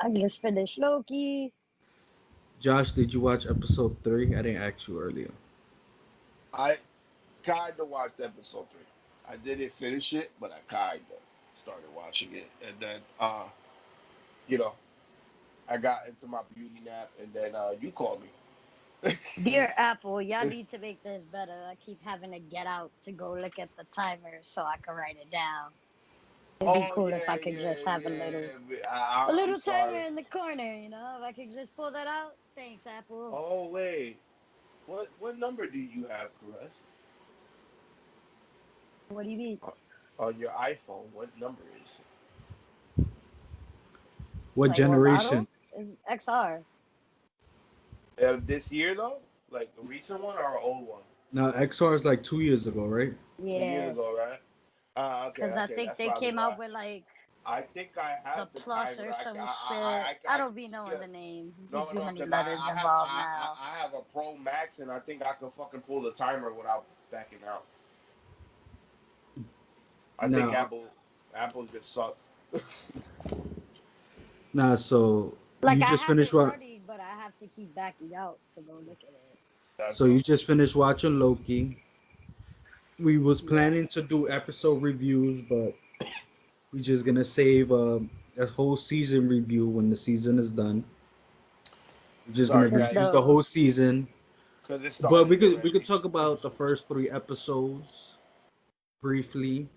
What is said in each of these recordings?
I just finished Loki. Josh, did you watch episode 3? I didn't ask you earlier. I kind of watched episode 3. I didn't finish it, but I kind of started watching it, and then you know, I got into my beauty nap, and then you called me. Dear Apple, y'all need to make this better. I keep having to get out to go look at the timer so I can write it down. It'd be Oh cool if I yeah, could just yeah, have yeah. a I'm little timer sorry. in the corner, you know? If I could just pull that out. Thanks, Apple. Oh wait, what number do you have, Caress? What do you mean? Uh, On your iPhone, what number is What Like what generation? model? It's XR. it? This year though, like a recent one or an old one? Now, XR is like 2 years ago, right? 2 years Yeah. ago, right? Okay, Because I okay, think that's they probably came out why. with like I think I the have the plus timer. or some shit. I I don't can be see knowing the it. names. Be No, too no, many because letters involved now. I have a Pro Max, and I think I can fucking pull the timer without backing out. I think Now, Apple just sucks. so Like you I just have finished it what? running, but I have to keep backing out to go look at it. That's So you all. just finished watching Loki. We was Yeah. planning to do episode reviews, but we just gonna save a whole season review when the season is done. We're just gonna Sorry, That's guys, review the dope. whole season. because it But started we could already. talk about the first 3 episodes briefly.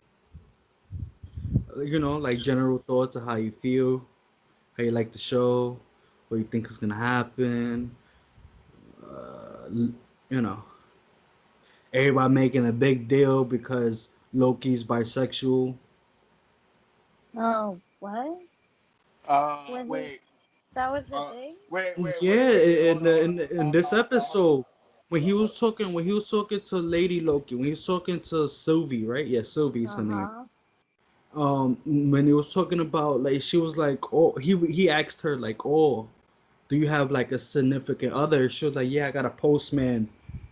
Like general thoughts of how you feel, how you like the show, what you think is gonna happen. Uh, you know, everybody making a big deal because Loki's bisexual. Oh, what? Was it? Wait, That was the uh, thing? Yeah, wait. Hold on, in this hold on, episode, when he was talking to Lady Loki, when he was talking to Sylvie, right? Yeah, Sylvie's her name. Uh-huh. When he was talking about, like, she was like, oh, he asked her like, oh, do you have like a significant other? She was like, yeah, I got a postman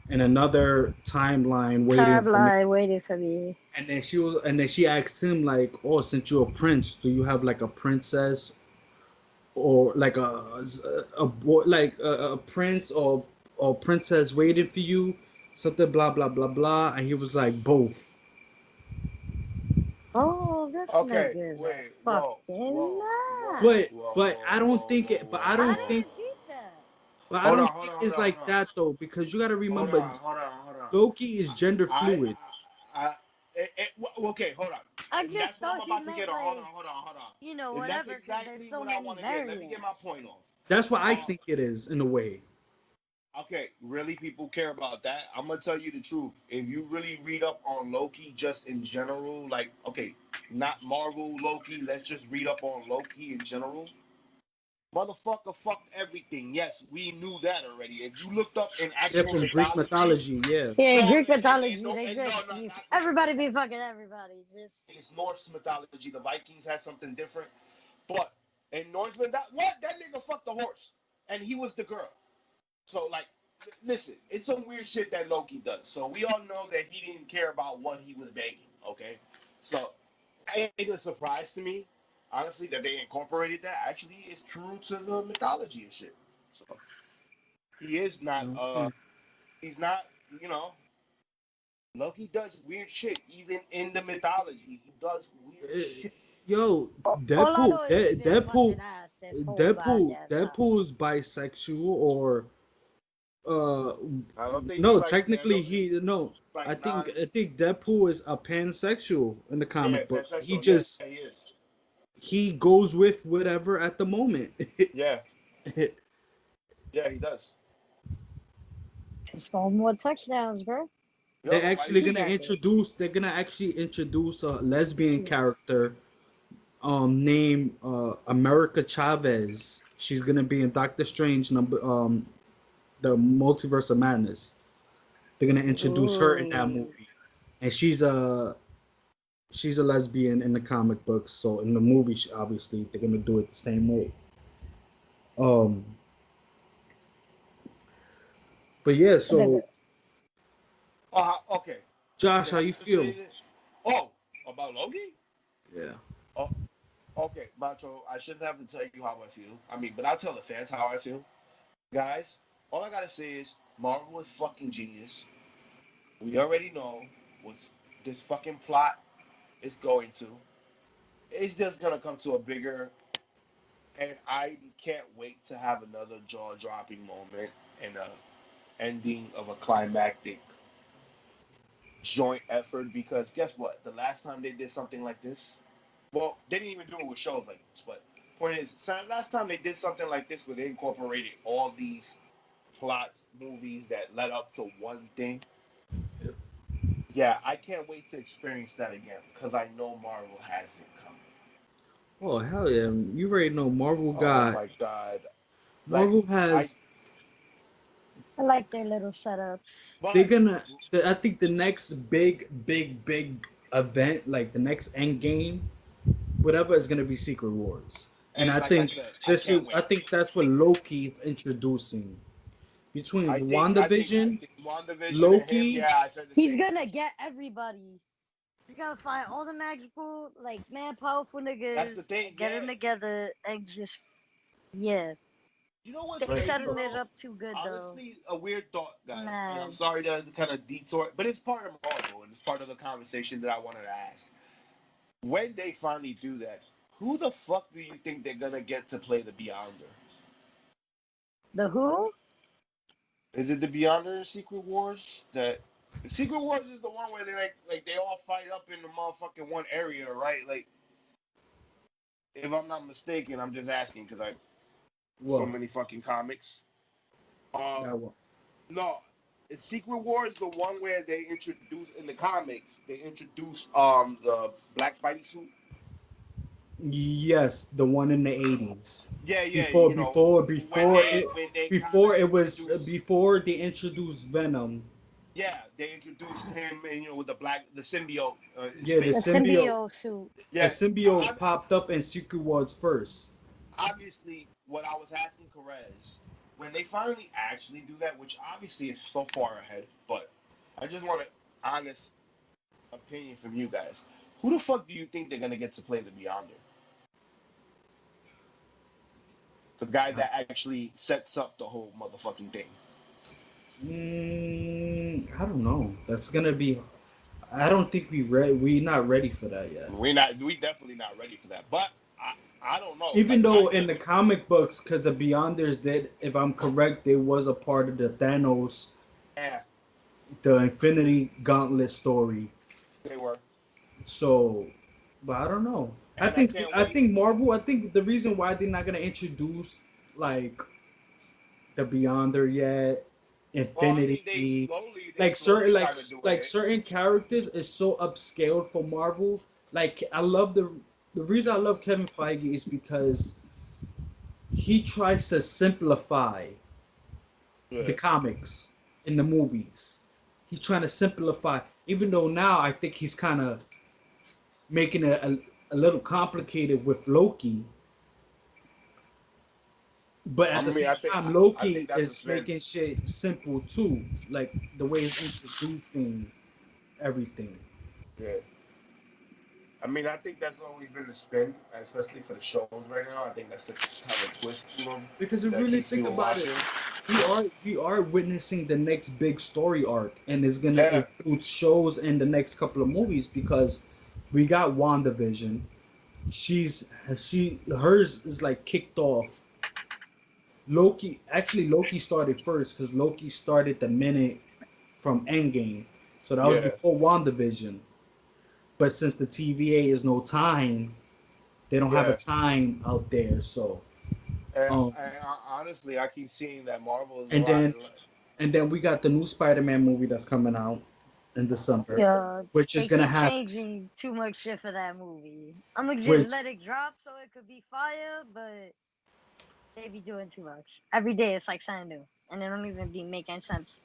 in another timeline waiting for me. Timeline waiting for me. And then she asked him like, oh, since you're a prince, do you have like a princess or like a boy, like a prince or princess waiting for you? Something blah blah blah blah. And he was like, both. Oh, this Okay, nigga's a wait, fucking But I don't think it. But I I don't think. didn't get that. But I Hold don't on, hold think on, hold it's on, hold like on, that though, because you got to hold remember, on, hold on, hold on. Loki is gender I, fluid. okay, hold on. I And just that's what I'm thought he about to meant get on. like, Hold on. And that's whatever, because there's exactly so what I many want to get. Let me get my variants. point off. That's what I Uh, think it is in a way. okay, really, people care about that. I'm gonna tell you the truth. If you really read up on Loki, just in general, like, okay, not Marvel Loki. Let's just read up on Loki in general. Motherfucker fucked everything. Yes, we knew that already. If you looked up in Yeah, actual from Greek mythology, mythology. Yeah, Yeah, in no, Greek mythology, no, they no, just, not Greek everybody be mythology. fucking everybody. Just, It's Norse mythology. The Vikings had something different. But in Norseman, that nigga fucked the horse, and he was the girl. So like, listen, it's some weird shit that Loki does. So we all know that he didn't care about what he was banging. Okay, so it ain't a surprise to me, honestly, that they incorporated that. Actually, it's true to the mythology and shit. So he is not. okay. He's not. You know, Loki does weird shit even in the mythology. He does weird Eh, shit. Yo, all I know is he been busting ass this whole goddamn time. Deadpool's bisexual or uh I don't think he's no, like. I technically don't think he no. like non. I think Deadpool is a pansexual in the Yeah, comic book. pansexual. Yeah, he is. He goes with whatever at the moment. Yeah, yeah, he does. Just score more touchdowns, bro. they're Yo, why actually you? Keep gonna at it. introduce they're gonna actually introduce a lesbian character named America Chavez. She's gonna be in Doctor Strange number the Multiverse of Madness. They're gonna introduce her in that Ooh. movie, and she's a lesbian in the comic books. So in the movie, obviously they're gonna do it the same way. Um, but yeah, so Niggas. Okay. Josh, Can how I you say feel? this? Oh, about Loki? Yeah. Oh, Okay, Macho, I shouldn't have to tell you how I feel. I mean, but I'll tell the fans how I feel. Guys, all I gotta say is Marvel is fucking genius. We already know what this fucking plot is going to. It's just gonna come to a bigger, and I can't wait to have another jaw-dropping moment and a ending of a climactic joint effort. Because guess what? The last time they did something like this, well, they didn't even do it with shows like this. But point is, last time they did something like this, where they incorporated all these plots, movies that led up to one thing. Yeah, I can't wait to experience that again because I know Marvel has it coming. Oh hell yeah! You already know Marvel Oh got my god! Like Marvel I, has. I like their little setups. They're but gonna. I think the next big event, like the next end game, whatever, is gonna be Secret Wars. And and I like I think said, I this can't is. I wait. think that's what Loki is introducing between I WandaVision, think WandaVision and him. Loki. Yeah, I said the He's same gonna thing. get everybody. He's gonna find all the magical, like man, powerful That's the niggas thing. and get Yeah. them together and just yeah. You know what's They Like, crazy, setting yo, it bro? up too good though. Honestly, a weird thought, guys, and I'm Man, sorry to kind of detour, but it's part of Marvel and it's part of the conversation that I wanted to ask. When they finally do that, who the fuck do you think they're gonna get to play the Beyonder? the who? Is it the Beyonder Secret Wars? That Secret Wars is the one where they like they all fight up in the motherfucking one area, right? Like, if I'm not mistaken, I'm just asking because I so what? many fucking comics. Uh, That one. no, it's Secret Wars, the one where they introduce in the comics. They introduce the black Spidey suit. Yes, the one in the 80s. Yeah, yeah, Before you know before when before it they kind of before it was introduce. before they introduced Venom. Yeah, they introduced him, and with the the symbiote in Yeah, The space. symbiote suit. the Yeah, symbiote popped up in Secret Wars first. obviously, what I was asking Perez, when they finally actually do that, which obviously is so far ahead, but I just want an honest opinion from you guys. Who the fuck do you think they're gonna get to play the Beyonder? The guy that actually sets up the whole motherfucking thing. I don't know. That's gonna be. I don't think we ready. We not ready for that yet. We definitely not ready for that. But I don't know. Even Like though I in just the comic books, because the Beyonders did, if I'm correct, they was a part of the Thanos, yeah, the Infinity Gauntlet story. they were. So, but I don't know. I And I think can't I wait. think Marvel. I think the reason why they're not gonna introduce like the Beyonder yet, Well, I mean Infinity, they slowly kind of doing like it. certain characters is so upscaled for Marvel. Like I love the reason I love Kevin Feige is because he tries to simplify the Yeah. comics in the movies. He's trying to simplify, even though now I think he's kind of making it a little complicated with Loki. But I at the mean, same time, Loki I think that's a is spin. making shit simple too, like the way it's introducing everything. Yeah. I mean, I think that's always been the spin, especially for the shows right now. I think that's the kind of twist to them Because if you that really keeps think people about it, watching. we are witnessing the next big story arc, and it Yeah. includes shows in the next couple of movies because we got WandaVision. Hers is like kicked off. Loki started first because Loki started the minute from Endgame, so that was Yeah. before WandaVision. But since the TVA is no time, they don't have a Yeah. time out there. So, um, Honestly, I keep seeing that Marvel is a and lot. then and then we got the new Spider-Man movie that's coming out in December, Yeah, which is they gonna keep have changing too much shit for that movie. I'm gonna just which let it drop so it could be fire, but they be doing too much. Every day it's like something new, and it don't even be making sense.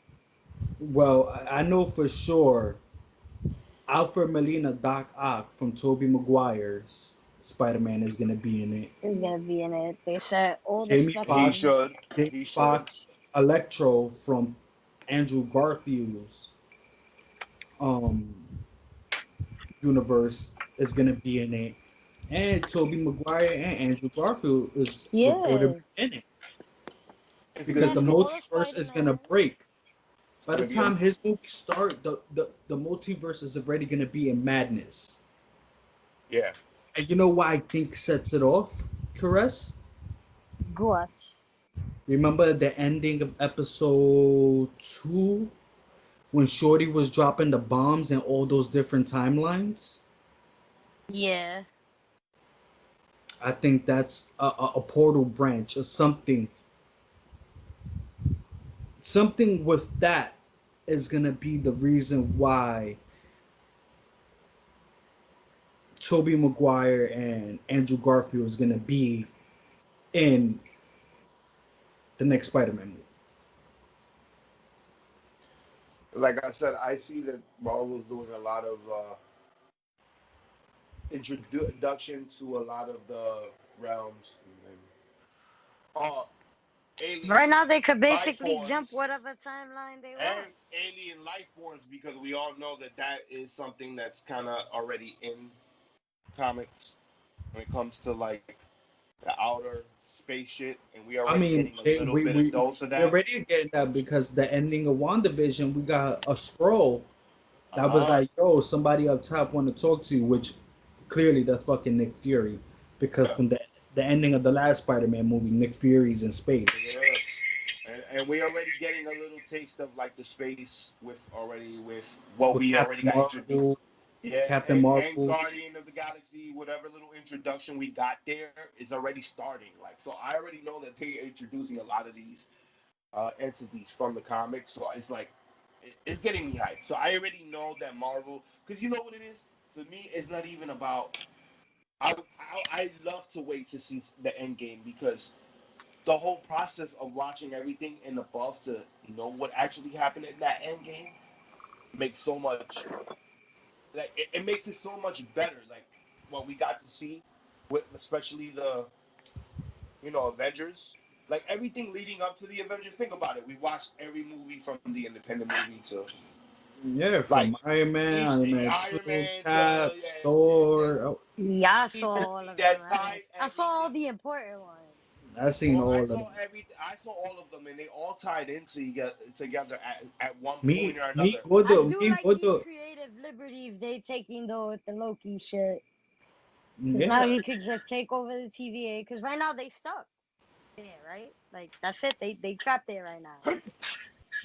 well I know for sure Alfred Molina Doc Ock from Tobey Maguire's Spider-Man is gonna be in it. It's gonna be in it. They said all the Jamie He fucking Foxx, should. Jamie He should. Foxx, Electro from Andrew Garfield's um universe is gonna be in it. And Tobey Maguire and Andrew Garfield is Yeah. reported in it It's because gonna the That's be dope. all the multiverse is gonna Spider-Man. break. It's By the gonna be time his movies start, the multiverse is already gonna be in madness. yeah. And you know why I think sets it off, Caress? What? Remember the ending of episode 2 when Shorty was dropping the bombs and all those different timelines? Yeah. I think that's a portal branch or something. Something with that is gonna be the reason why Tobey Maguire and Andrew Garfield is gonna be in the next Spider-Man movie. Like I said, I see that Marvel's doing a lot of introduction to a lot of the realms and uh, Right alien now, they could life basically jump forms whatever timeline they and want. alien life forms because we all know that that is something that's kind of already in comics when it comes to like the outer space shit, and we I already mean, getting a little bit of dose of we that. already getting that because the ending of WandaVision, we got a scroll Uh that was huh. like, "Yo, somebody up top want to talk to you," which clearly that's fucking Nick Fury, because Yeah. from the ending of the last Spider-Man movie, Nick Fury's in space Yeah. And we already getting a little taste of like the space with already with what with we already Captain got introduced. Marvel, Yeah, Captain and Marvel. Guardian of the Galaxy, whatever little introduction we got there is already starting. Like, so I already know that they're introducing a lot of these entities from the comics. So it's like, it's getting me hyped. So I already know that Marvel, because you know what it is? For me, it's not even about. I love to wait to see the end game because the whole process of watching everything and above to know what actually happened in that end game makes so much like it makes it so much better. Like what we got to see with especially the Avengers, like everything leading up to the Avengers. Think about it. We watched every movie from the independent movie to Yeah, like from Iron Man, each Iron Man Iron 2, Man to Cap, Thor. Oh, Yeah, I every saw all movie of them. that tied I saw all everything. the important ones. I've seen Well, all of them. I saw all of them, and they all tied in together at one point or Me, another. I Gordo, do me, like these Gordo. creative liberties they taking though with the Loki shit. Cause now Yeah, he could just take over the TVA. Cause right now they stuck there, right? Like that's it. They trapped there right now.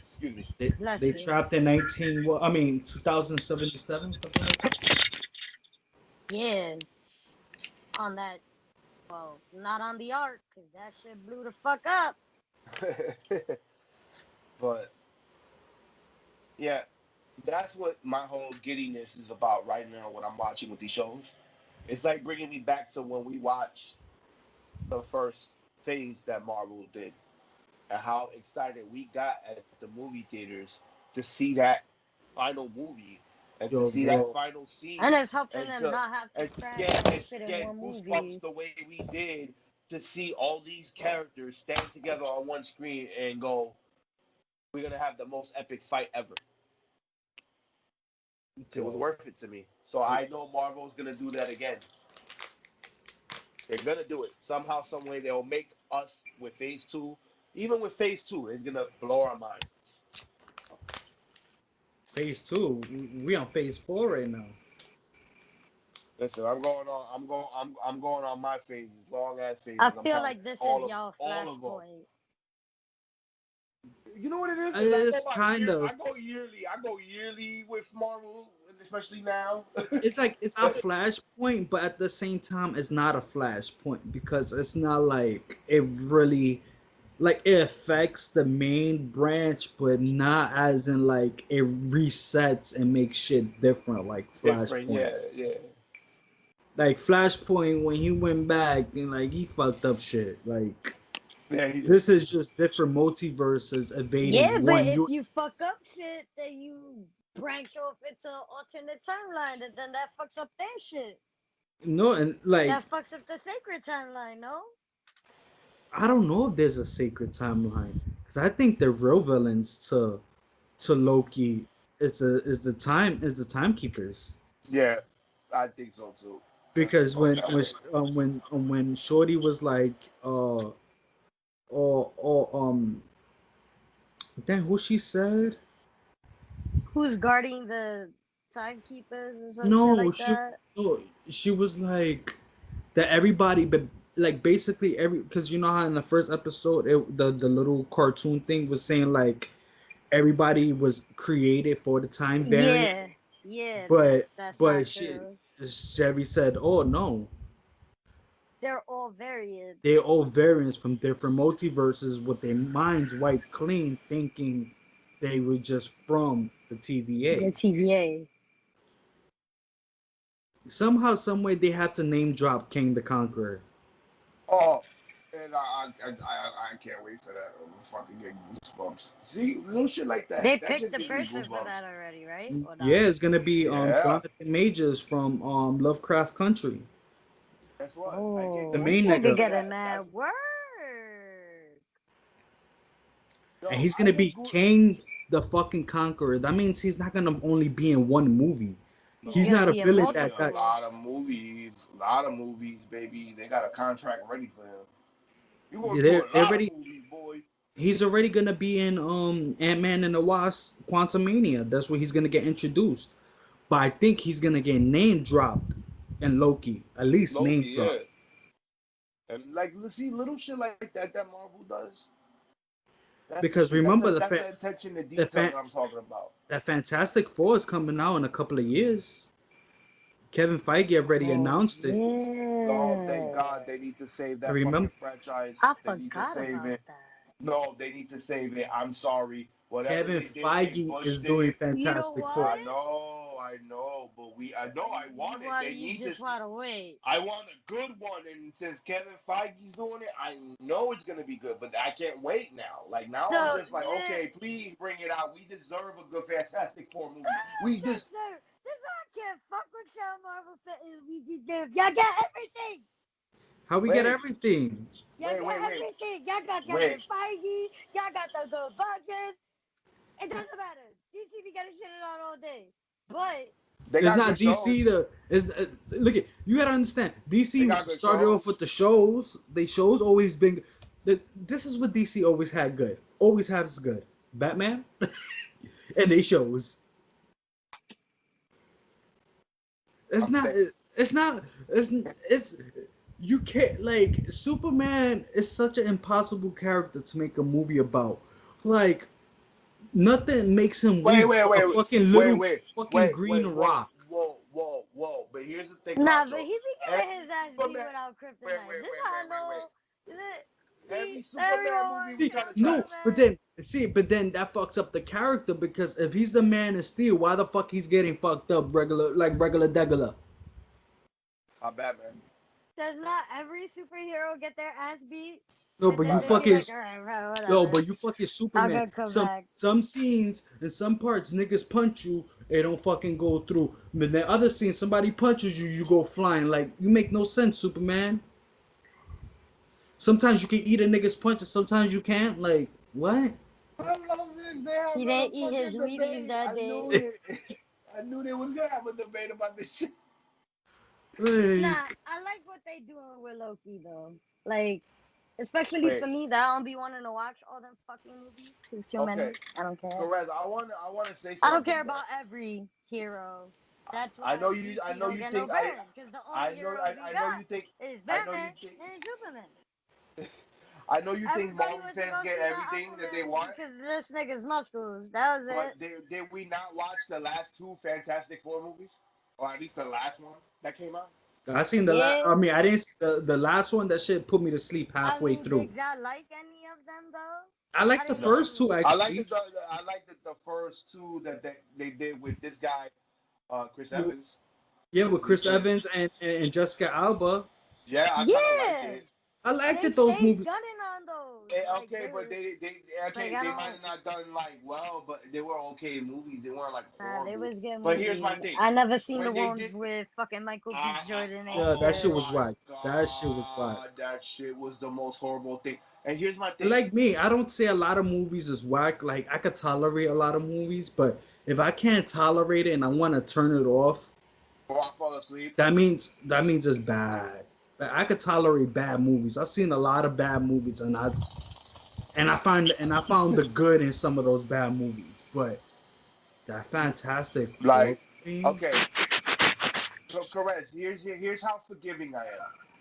Excuse me. they Bless you. trapped in 19. Well, I mean 2077, something like that. Yeah, on that. Well, not on the arc, cause that shit blew the fuck up. But yeah, that's what my whole giddiness is about right now. What I'm watching with these shows, it's like bringing me back to when we watched the first phase that Marvel did, and how excited we got at the movie theaters to see that final movie and to Yo, see that bro. final scene And it's helping and them to not have to and cram get more and to shit in one get goosebumps movie. the way we did to see all these characters stand together on one screen and go, we're gonna have the most epic fight ever. It was Yo, worth it to me. So I know Marvel's gonna do that again. They're gonna do it somehow, some way. They'll make us with Phase Two. Even with Phase Two, it's gonna blow our minds. phase 2. We on phase 4 right now. Listen, I'm going on. I'm going on my phases, long ass I phases. I'm feel trying like to this is y'all all of them. flashpoint. You know what it is? I go It's by kind year. of. I go yearly. I go yearly with Marvel, and especially now. It's like it's a flashpoint, but at the same time, it's not a flashpoint because it's not like it really like it affects the main branch, but not as in like it resets and makes shit different like Different, Flashpoint. yeah, yeah. Like Flashpoint when he went back and like he fucked up shit. Like Yeah, he did. this is just different multiverses Yeah, evading but one. if You you fuck up shit, then you branch off into alternate timeline, and then that fucks up their shit. know and like That fucks up the sacred timeline, no? I don't know if there's a sacred timeline because I think the real villains to Loki is the timekeepers. Yeah, I think so too. because when Shorty was like or then who she said Who's guarding the timekeepers or some shit no like she that? no she was like that everybody but like basically every because you know how in the first episode the little cartoon thing was saying like everybody was created for the time variant Yeah, yeah, but that's not but true. Chevy said oh no They're all variants. they all variants from different multiverses with their minds wiped clean thinking they were just from the TVA. The TVA. Somehow, someway, they have to name drop King the Conqueror. Oh, and I can't wait for that. I'm fucking getting goosebumps. See, little shit like that. They That picked just the gives me person for goosebumps. that already, right? Or Yeah, not? it's gonna be Yeah. Jonathan Majors from Lovecraft Country, Guess what? I get the Oh, this main nigga nigga, goosebumps for getting that. mad That's work. and yo. he's I gonna get be goose. King the fucking Conqueror. That means he's not gonna only be in one movie. He's He's No, gonna not a he's be in villain gonna be that a that. multiple. lot of movies. A lot of movies, baby. They got a contract ready for him. You going to a They're lot of already. movies, boy. He's already gonna be in Ant-Man and the Wasp: Quantumania. That's where he's gonna get introduced. But I think he's gonna get name dropped in Loki. At least Loki, name yeah. dropped. And like, see, little shit like that Marvel does. That's the Because shit. remember That's the attention to the detail fan, that I'm talking about. that Fantastic Four is coming out in a couple of years. Kevin Feige already Oh announced it. Oh, thank yeah. God they need to save I that remember fucking franchise. I They need to forgot save about it. that. No, they need to save it. I'm sorry. Whatever Kevin they did, they Feige is pushed doing it. You know Fantastic Four. what? I know, but I know I want it. They You need to. just wanna wait. I want a good one, and since Kevin Feige's doing it, I know it's gonna be good. But I can't wait now. Like now, I'm So just like, yeah, okay, please bring it out. We deserve a good Fantastic Four movie. We yes just sir. This I can't fuck with y'all Marvel fans. We deserve. Y'all get everything. How we get wait, everything? Y'all get everything. Y'all got wait. Kevin Feige. Y'all got the good budgets. It doesn't matter. DC be getting shit on all day. But They It's got not good shows. DC. Look at you gotta understand. They DC got good started shows. off with the shows. They shows always been. This is what DC always had good. Always has good. Batman, and they shows. It's I'm not. saying, It's not. It's. You can't like Superman is such an impossible character to make a movie about. Like nothing makes him wait, weak. wait, A wait, fucking wait, little wait, fucking wait, green wait, wait. rock. Whoa. But here's the thing, nah, but Macho. he be Every getting his ass beat Superman, without wait, kryptonite. wait, This wait, I wait, wait, know. wait. See, Every Superman everyone movie wants to was See, kind kill of no, trash. but Superman. then that fucks up the character because if he's the Man of Steel, why the fuck he's getting fucked up regular degular? Batman. Does not every superhero get their ass beat? No, And but you then they be fucking like, alright, bro, no, whatever. but you fucking I'm Superman. gonna come Some back. some scenes and some parts niggas punch you, it don't fucking go through. But then other scenes somebody punches you, you go flying. Like you make no sense, Superman. Sometimes you can eat a nigga's punch and sometimes you can't. Like what? I love this. They have He a didn't eat his fucking Wheaties debate. that I knew day. it. I knew they was gonna have a debate about this shit. Nah, Like I like what they doing with Loki though. Like, especially for Wait, me, that I don't be wanting to watch all them fucking movies. Cause too many. okay. I don't care. Perez, I wanna say I don't something care though. about every hero. That's I why know you. I DC know don't you get no think. burn. Cause the only I know. heroes we I know got you think. is I know you Batman think. and Superman. I know you think Everybody Marvel went to fans go get see that everything that they Aquaman want, movie because this nigga's muscles. That was but it. did we not watch the last two Fantastic Four movies, or at least the last one that came out? I seen the last. Yeah. I mean, I didn't see the last one. That shit put me to sleep I halfway mean, through. did y'all like any of them though? I I like the didn't No, first two really. I like actually. the first two that they did with this guy, Chris With- Evans. Yeah, with They Chris did. Evans and Jessica Alba. Yeah, I kind of liked Yeah. it. I liked They it. Those stayed movies. gunning on those. Like Okay, they but were like okay I they might don't. have not done like well, but they were okay movies. They weren't like Nah, they horrible. was good But here's my movies. thing: I never seen the when they ones did, with fucking Michael B. Jordan and Yeah, that oh shit shit. was my whack. That shit was whack. god, that shit was the most horrible thing. And here's my thing: Like me, I don't say a lot of movies is whack. Like I could tolerate a lot of movies, but if I can't tolerate it and I want to turn it off, Or I fall asleep. That means it's bad. Like, I could tolerate bad movies. I've seen a lot of bad movies, and I found the good in some of those bad movies. But that Fantastic Four Like, movie, okay, so correct. Here's how forgiving I am.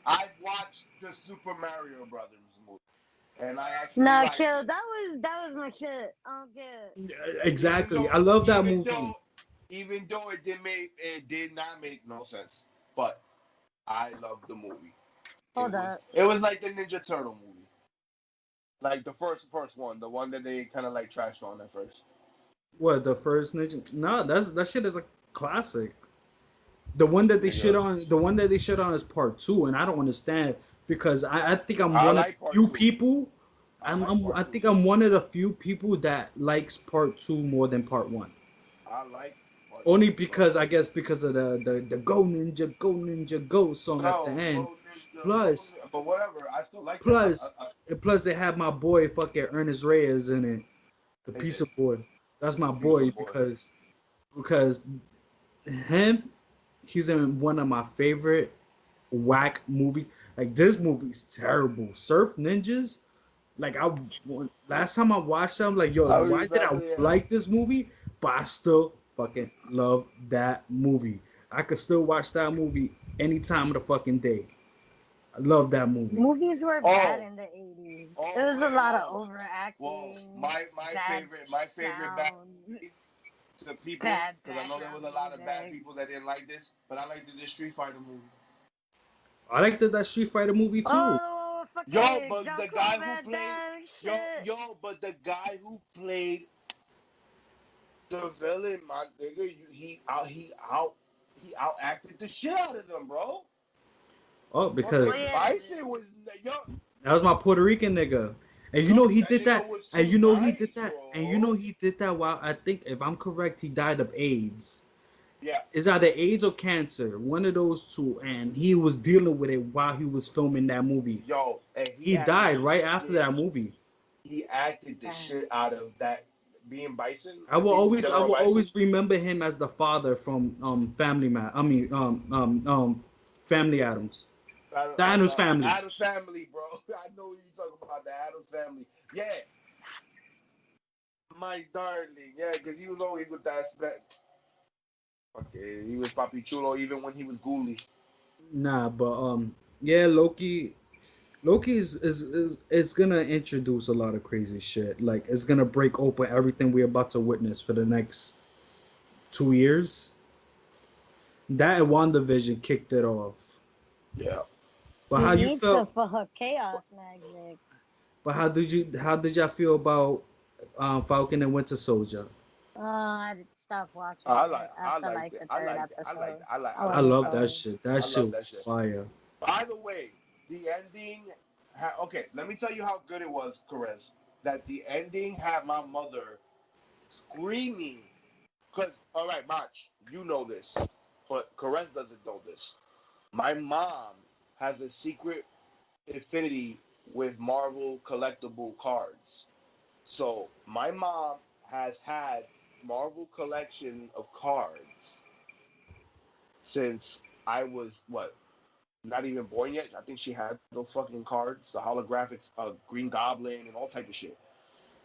I've watched the Super Mario Brothers movie, and I actually Nah, liked kill. it. That was my shit. I don't get it. Even exactly. though, I love that even movie. though, even though it did not make no sense, but I loved the movie. Hold up. It was like the Ninja Turtle movie, like the first one, the one that they kind of like trashed on at first. What, the first Ninja? No, that shit is a classic. The one that they shit Nigga, on, the one that they shit on is part two, and I don't understand because I think I'm I one of the like part few two. people. I like part I two. think I'm one of the few people that likes part two more than part one. I like part Only two, bro. because I guess because of the Go Ninja Go song at the Go, end. go ninja, go Plus ninja. But whatever, I still like that. plus plus they have my boy fucking Ernest Reyes in it, the They did. pizza boy. That's my The pizza boy boy. because him he's in one of my favorite whack movies. Like this movie's terrible. Surf Ninjas. Like last time I watched it, I'm like, yo, I why did I remember, yeah. like this movie? But I still fucking love that movie. I could still watch that movie any time of the fucking day. I love that movie. Movies were bad Oh, in the 80s. oh, There was a wait, lot of whoa, whoa. overacting, My bad favorite bad sound, movie to the people, bad because I know there was background a lot of bad music. people that didn't like this, but I liked the Street Fighter movie. I liked that Street Fighter movie too. Oh, Yo, fucking but the Jean-Claude guy who Van played, Damme shit. but the guy who played the villain, my nigga, he out acted the shit out of them, bro. Oh, Well, Fucking because yeah, Bison was yo, that was my Puerto Rican nigga. And you yo, know he that did nigga that. was And too you know he did nice, that. And you know bro. he did that while I think if I'm correct, he died of AIDS. Yeah, It's either AIDS or cancer, one of those two, and he was dealing with it while he was filming that movie. yo, and He died right after that movie. he acted the damn. shit out of that being Bison. I I will think always I General will Bison. always remember him as the father from Family Man. I mean Family Adams. The Adams Family. Adam's Family, bro. I know you talking about the Adam's Family. Yeah, my darling. Yeah, because he was always with that. Okay, he was Papi Chulo even when he was Ghoulie. Nah, but yeah, Loki is gonna introduce a lot of crazy shit. Like it's gonna break open everything we're about to witness for the next 2 years. That and WandaVision kicked it off. Yeah. But He how you needs to felt? for her chaos magic. But how did y'all feel about Falcon and Winter Soldier? I stopped watching it I after liked like it. the third episode. I I wasn't love that sold. shit. That I shit love was that shit. fire. By the way, the ending. Okay, let me tell you how good it was, Perez. That the ending had my mother screaming. Cause all right, Mach, you know this, but Perez doesn't know this. My mom has a secret affinity with Marvel collectible cards. So my mom has had Marvel collection of cards since I was what, not even born yet. I think she had those fucking cards, the holographics, Green Goblin and all type of shit.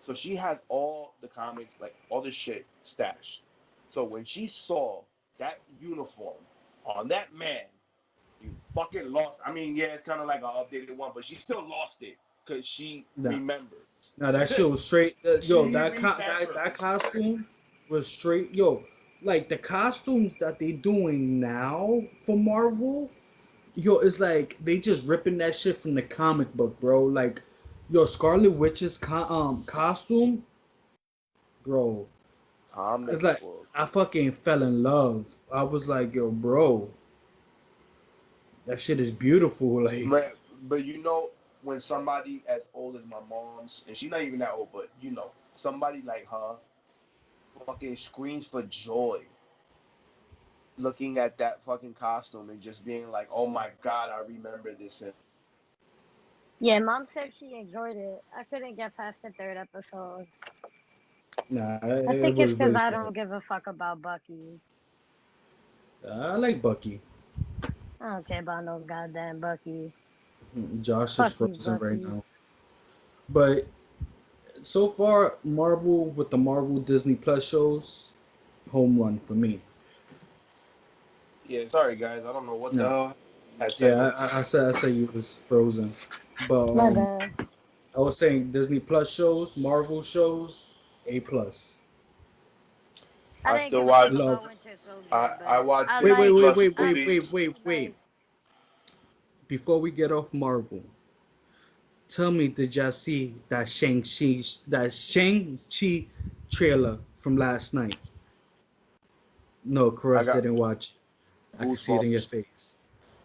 So she has all the comics, like all this shit stashed. So when she saw that uniform on that man, you fucking lost. I mean, yeah, it's kind of like an updated one, but she still lost it because she Nah, remembered. nah, that shit was straight. Yo, She remembered. that costume was straight. Yo, like the costumes that they doing now for Marvel. Yo, it's like they just ripping that shit from the comic book, bro. Like, yo, Scarlet Witch's costume, bro. It's Comic like book. I fucking fell in love. I was like, yo, bro, that shit is beautiful. Like, But you know, when somebody as old as my mom's, and she's not even that old, but you know, somebody like her fucking screams for joy looking at that fucking costume and just being like, oh my God, I remember this. And Yeah, mom said she enjoyed it. I couldn't get past the third episode. nah, I it think it's was because really I good. don't give a fuck about Bucky. I like Bucky. I don't care about no goddamn Bucky. Josh is Fuck you, frozen right Bucky. now. But so far, Marvel with the Marvel Disney Plus shows, home run for me. Yeah, sorry guys, I don't know what the No, hell. Had yeah, technical. I said you was frozen, but My bad. I was saying Disney Plus shows, Marvel shows, A plus. I I didn't still give a fuck watch. Love. about Winter Soldier, I but watch I Wait, wait, Disney like wait, Plus wait, I wait, movies. wait, wait, actually wait. like. Before we get off Marvel, tell me, did y'all see that Shang-Chi trailer from last night? No, I Caress got didn't watch. I can see it in your goosebumps. face.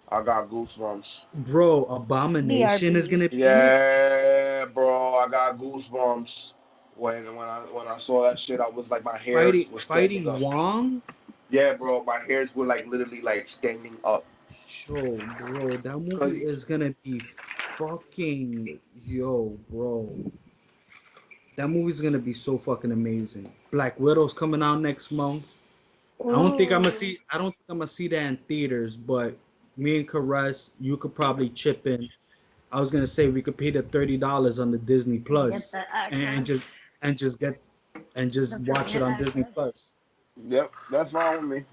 I got goosebumps. Bro, Abomination is BRB. gonna be in it. Yeah, bro, I got goosebumps. When I saw that shit, I was like, my hairs were standing Fighting up. Wong. Yeah, bro, my hairs were like literally like standing up. Yo, bro, that Cause movie is gonna be fucking yo, bro. That movie's gonna be so fucking amazing. Black Widow's coming out next month. Ooh. I don't think I'm gonna see that in theaters, but me and Caress, you could probably chip in. I was gonna say we could pay the $30 on the Disney Get Plus the and just access. and just get and The just watch it premium on Disney access. Plus. yep, that's fine with me.